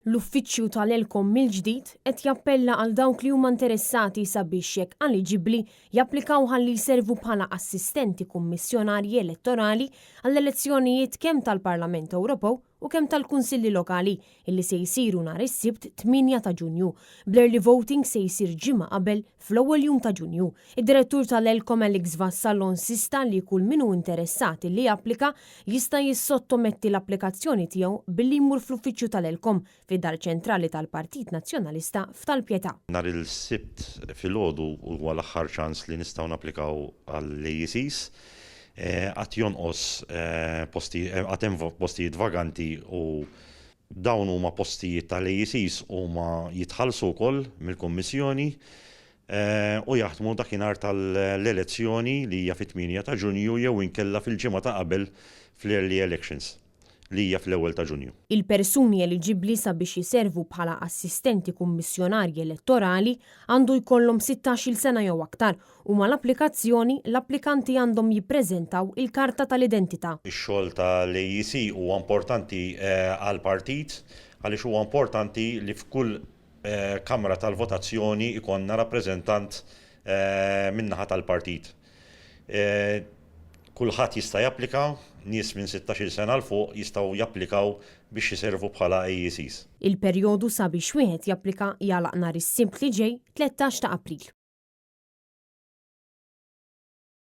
L-uffiċċju tal-Elkom mill-ġdid qed jappella għal dawk li huma interessati sabiex jekk eligibbli japplikaw ħalli jservu bħala assistenti kummissjonarji elettorali għall-elezzjonijiet kemm tal-Parlament Ewropew u kemm tal-Kunsilli Lokali illi se jsiru nhar is-Sibt 8 ta' Ġunju. Bl-early voting se jsir ġimgħa qabel fl-ewwel jum ta' Ġunju. Id-direttur tal-Elkom Alex Vassallon sista li kull min hu interessati li japplika jista' jissottometti l-applikazzjoni tiegħu billi jmur fl-uffiċċju tal-Elkom fid-Dar Ċentrali tal-Partit Nazzjonalista f'Tal-Pjetà. Nhar il-Sibt filgħodu huwa l-aħħar ċans li nistgħu napplikaw għall-AECs. Għat jonqos postijiet vaganti u dawn huma postijiet tal-AECs huma jitħallsu wkoll mill-Kummissjoni u jaħdmu dakinhar tal-elezzjoni li hija fit-8 ta' Ġunju jew inkella fil-ġimgħa ta' qabel fl-early elections li hija fl-ewwel ta' Ġunju. Il-persuni eliġibbli sabiex jiservu bħala assistenti kummissjonarji elettorali għandu jkollhom 16-il sena jew aktar u mal-applikazzjoni l-applikanti għandhom jippreżentaw il-karta tal-identità. Ix-xogħol tal-AEC huwa importanti għall-partit għaliex huwa importanti li f'kull kamra tal-votazzjoni ikonna rappreżentant min-naħa tal-partit. Kulħadd jista' japplika, nies minn 16-il sena l fuq jistgħu japplikaw biex jiservu bħala AECs. Il-perjodu sabiex wieħed japplika jalaq nhar is-Sibt li ġej 13 ta' April.